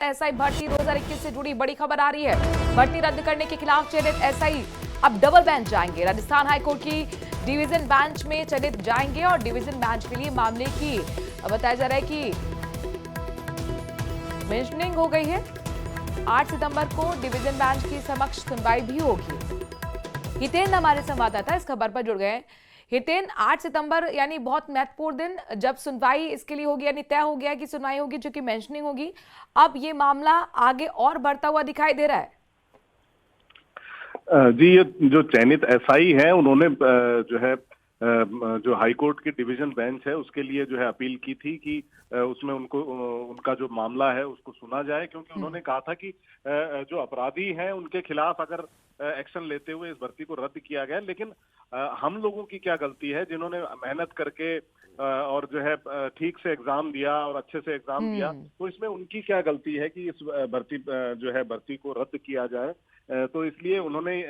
SI भर्ती 2021 से जुड़ी बड़ी खबर आ रही है। भर्ती रद्द करने के खिलाफ चयनित एसआई अब डबल बेंच जाएंगे। राजस्थान हाईकोर्ट की डिवीजन बेंच में चयनित जाएंगे और डिवीजन बेंच के लिए मामले की बताया जा रहा है कि मेंशनिंग हो गई है। 8 सितंबर को डिवीजन बेंच की समक्ष सुनवाई भी होगी। हितेन हमारे संवाददाता इस खबर पर जुड़ गए हैं। हितेन, 8 सितंबर यानी बहुत महत्वपूर्ण दिन, जब सुनवाई इसके लिए होगी, यानी तय हो गया कि सुनवाई होगी, जो कि मेंशनिंग होगी। अब ये मामला आगे और बढ़ता हुआ दिखाई दे रहा है। जी, ये जो चयनित एसआई है उन्होंने जो है जो हाईकोर्ट की डिवीजन बेंच है उसके लिए जो है अपील की थी कि उसमें उनको उनका जो मामला है उसको सुना जाए, क्योंकि उन्होंने कहा था कि जो अपराधी हैं उनके खिलाफ अगर एक्शन लेते हुए इस भर्ती को रद्द किया गया, लेकिन हम लोगों की क्या गलती है जिन्होंने मेहनत करके और जो है ठीक से एग्जाम दिया और अच्छे से एग्जाम दिया, तो इसमें उनकी क्या गलती है कि इस भर्ती को रद्द किया जाए। तो इसलिए उन्होंने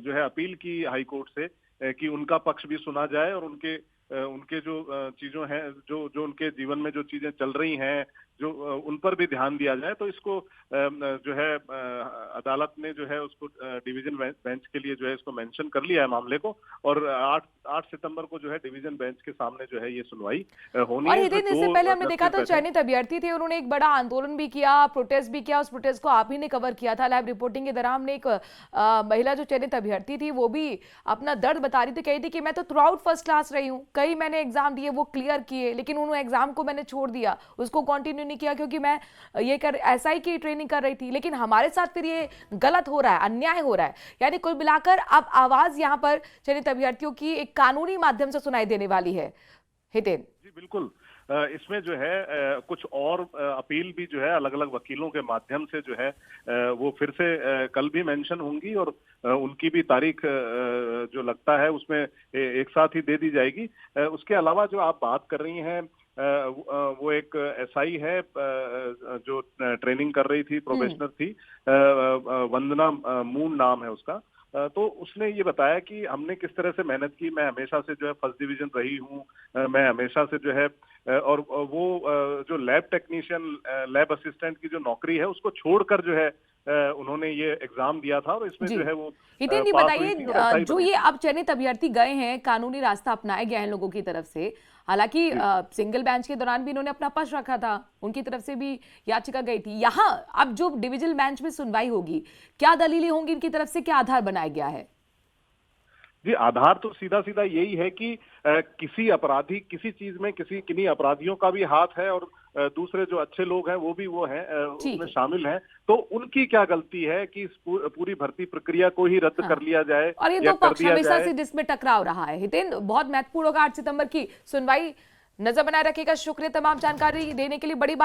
जो है अपील की हाईकोर्ट से कि उनका पक्ष भी सुना जाए और उनके जो चीजों हैं, जो उनके जीवन में जो चीजें चल रही हैं, जो उन पर भी ध्यान दिया जाए। तो इसको जो है अदालत ने जो है उसको डिवीजन बेंच के लिए जो है इसको मेंशन कर लिया है मामले को, और 8 सितंबर को जो है डिवीजन बेंच के सामने जो है ये सुनवाई होनी है। और इससे पहले हमने देखा था चयनित अभ्यर्थी थे, उन्होंने एक बड़ा आंदोलन भी किया, प्रोटेस्ट भी किया। उस प्रोटेस्ट को आप ही ने कवर किया था लाइव रिपोर्टिंग के दौरान। हमने एक महिला जो चयनित अभ्यर्थी थी वो भी अपना दर्द बता रही थी, कही थी कि मैं तो थ्रू आउट फर्स्ट क्लास रही हूँ, कई मैंने एग्जाम दिए वो क्लियर किए, लेकिन उन एग्जाम को मैंने छोड़ दिया, उसको कंटिन्यू नहीं किया क्योंकि मैं ये एसआई की ट्रेनिंग कर रही थी। लेकिन हमारे साथ फिर ये गलत हो रहा है, अन्याय हो रहा है। यानी कुल मिलाकर अब आवाज यहाँ पर चयनित अभ्यर्थियों की एक कानूनी माध्यम से सुनाई देने वाली है। हितेन जी बिल्कुल, इसमें जो है कुछ और अपील भी जो है अलग अलग वकीलों के माध्यम से जो है वो फिर से कल भी मेंशन होंगी, और उनकी भी तारीख जो लगता है उसमें एक साथ ही दे दी जाएगी। उसके अलावा जो आप बात कर रही हैं वो एक एसआई है जो ट्रेनिंग कर रही थी, प्रोबेशनर थी, वंदना मून नाम है उसका। तो उसने ये बताया कि हमने किस तरह से मेहनत की, मैं हमेशा से जो है फर्स्ट डिवीजन रही हूँ, मैं हमेशा से जो है और वो जो लैब टेक्नीशियन, लैब असिस्टेंट की जो नौकरी है उसको छोड़कर जो है उन्होंने ये एग्जाम दिया था, और इसमें जो है वो हितेन जी बताइए, जो ये अब चयनित अभ्यर्थी गए हैं, कानूनी रास्ता अपनाया गया है लोगों की तरफ से, हालांकि सिंगल बेंच के दौरान भी इन्होंने अपना पक्ष रखा था, उनकी तरफ से भी याचिका गई थी। यहाँ अब जो डिविजन बेंच में सुनवाई होगी, क्या दलीलें होंगी इनकी तरफ से, क्या आधार बनाया गया है? जी, आधार तो सीधा सीधा यही है कि किसी अपराधी, किसी चीज में किन्हीं अपराधियों का भी हाथ है, और दूसरे जो अच्छे लोग हैं वो भी उसमें शामिल हैं। तो उनकी क्या गलती है कि इस पूरी भर्ती प्रक्रिया को ही रद्द कर लिया जाए। और ये दो पक्ष हमेशा से जिसमें टकराव रहा है। हितेन, बहुत महत्वपूर्ण होगा 8 सितंबर की सुनवाई, नजर बनाए रखिएगा। शुक्रिया तमाम जानकारी देने के लिए। बड़ी बात